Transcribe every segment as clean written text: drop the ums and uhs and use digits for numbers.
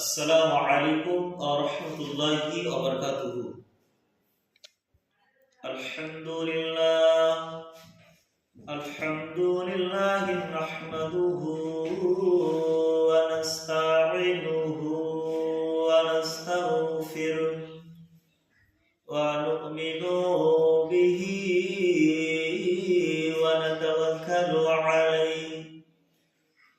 আসসালামু আলাইকুম ওয়া রাহমাতুল্লাহি ওয়া বারাকাতুহু। আলহামদুলিল্লাহ নাহমাদুহু ওয়া নাস্তাঈনুহু ওয়া নাস্তাগফিরুহু ওয়া নু'মিনু বিহি ওয়া নাতাওয়াক্কালু আলাইহি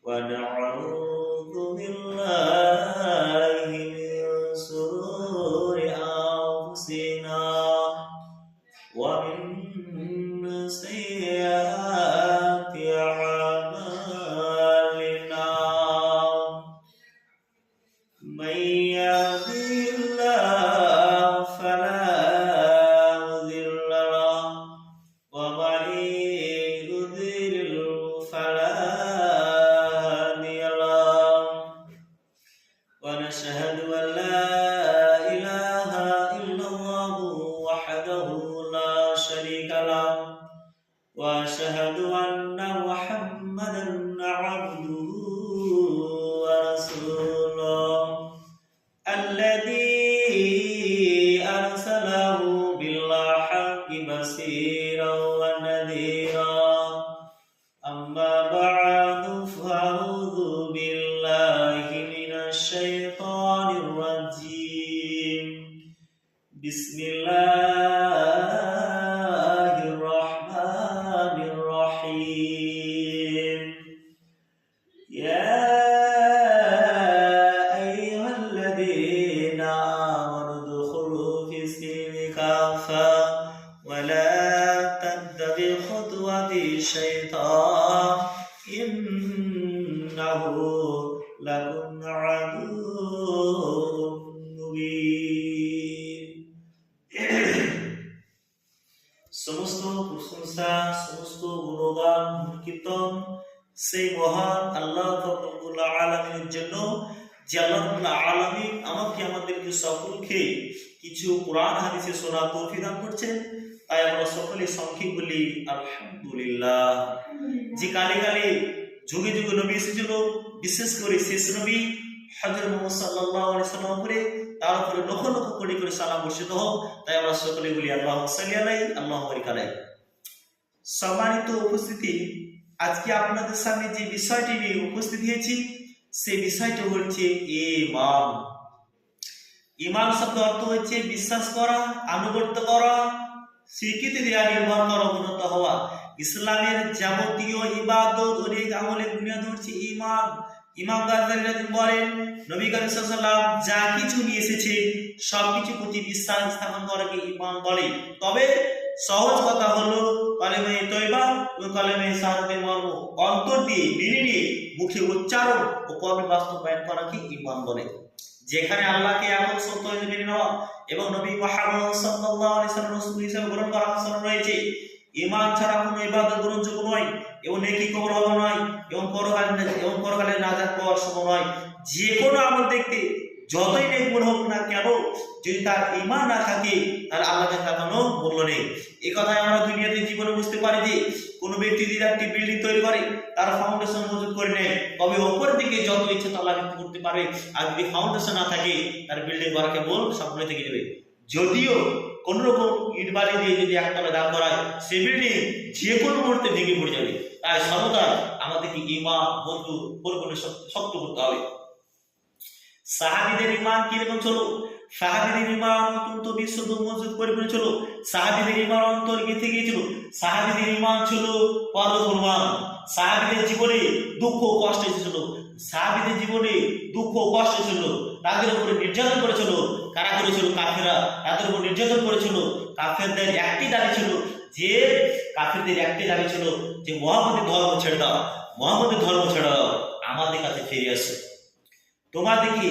ওয়া না'উযু বিল্লাহি মিন শুরুরি আনফুসিনা ওয়া মিন sayyiati a'malina man yahdihillahu fala mudilla lahu wa man yudlil fala hadiya lahu wa nashhadu an la ilaha illallah wahdahu la sharika lahu وأشهد أن محمدا عبده ورسوله الذي أرسله بالحق بشيرا ونذيرا أما بعد فأعوذ بالله من الشيطان الرجيم بسم الله يا أيها الذين آمنوا ادخلوا في السلم كافة ولا تتبعوا خطوات الشيطان إنه لكم عدو مبين সমস্ত প্রশংসা সমস্ত গুণগান কীর্তন সেই মহান আল্লাহ রব্বুল আলামিনের জন্য যে আল্লাহ রব্বুল আলামিন আমাকে আমাদেরকে সকলকে কিছু কোরআন হাদিসে শোনার তৌফিক দান করছেন। তাই আমরা সকলে সংক্ষেপ বলি আলহামদুলিল্লাহ। যে কালে কালে যুগে যুগে নবী এসেছিল, বিশেষ করে শেষ নবী হযরত মুহাম্মদ সাল্লাল্লাহু আলাইহি সাল্লাম করে তার উপরে লক্ষ লক্ষ কোটি করে সালাম বর্ষিত হোক। তাই আমরা সকলে বলি আল্লাহুম্মা সাল্লি আলাইহি আল্লাহুম্মা বারিক আলাইহি। সম্মানিত উপস্থিতি, আজকে আপনাদের সামনে যে বিষয়টি নিয়ে উপস্থিত হয়েছি সেই বিষয়টি হচ্ছে ঈমান। ঈমান শব্দ অর্থ হচ্ছে বিশ্বাস করা, আনুগত্য করা, স্বীকৃতি দেওয়া, নির্ভর করা, অবনত হওয়া। ইসলামের যাবতীয় ইবাদত ও নেক আমলের বুনিয়াদ হচ্ছে ঈমান। ইমাম গাজ্জালী বলেন, নবী করিম সাল্লাল্লাহু আলাইহি ওয়াসাল্লাম যা কিছু নিয়ে এসেছে সবকিছু প্রতি বিশ্বাস স্থাপন করাকে ঈমান বলে। তবে সহজ কথা হলো কালেমে তয়বা ও কালেমে শাহাদাতের মর্ম অন্তর দিয়ে মেনে নিয়ে মুখে উচ্চারণ ও কর্মে বাস্তবায়ন করাকে ঈমান বলে। যেখানে আল্লাহকে একক সত্য হিসেবে মেনে নেওয়া এবং নবী মুহাম্মদ সাল্লাল্লাহু আলাইহি ওয়াসাল্লাম রাসূল হিসেবে গ্রহণ করা হাসান রয়েছে। ঈমান ছাড়া কোনো ইবাদত গ্রহণযোগ্য নয় এবং নেকি কবুল হবে নয় এবং পরকালে নাজাত পাওয়ার সম্ভব নয়। যে কোনো আমল দেখতে যতই নেক মনে হোক না কেন, যদি তার ঈমান না থাকে তাহলে আল্লাহকে তার কোনো মূল্য নেই। এই কথাই আমরা দুনিয়াতে জীবনে বুঝতে পারি যে কোনো ব্যক্তি যদি একটি বিল্ডিং তৈরি করে তার ফাউন্ডেশন মজুত করে নেয়, তবে উপর দিকে যত ইচ্ছে তা আল্লাহ করতে পারে। আর যদি ফাউন্ডেশন না থাকে তার বিল্ডিং করা কেবল স্বপ্নে থেকে যাবে। যদিও কোন রকম ইট বালি দিয়ে যদি একতলা দাঁড় করায় সে বিল্ডিং যে কোনো মুহূর্তে ভেঙে পড়ে যাবে। তাই সর্বদা আমাদেরকে ঈমান বন্ধু পরিপূর্ণ শক্ত করতে হবে। সাহাবীদের ঈমান কিরকম ছিল? সাহাবীদের ঈমান অত্যন্ত বিশুদ্ধ মজবুত পরিপূর্ণ ছিল। সাহাবীদের ঈমান অন্তর গেঁথে গিয়েছিল। সাহাবীদের ঈমান ছিল পরমমান। সাহাবীদের জীবনে দুঃখ কষ্ট এসেছিল। সাহাবীদের জীবনে দুঃখ কষ্ট ছিল, তাদের উপরে নির্যাতন করেছিল। কারা করেছিল? কাফেররা তাদের উপর নির্যাতন করেছিল। কাফেরদের একটি দাবি ছিল যে মুহাম্মদের ধর্ম ছেড়ে দাও, মুহাম্মদের ধর্ম ছেড়ে দাও, আমাদের কাছে ফিরে আসো। তোমাদেরকে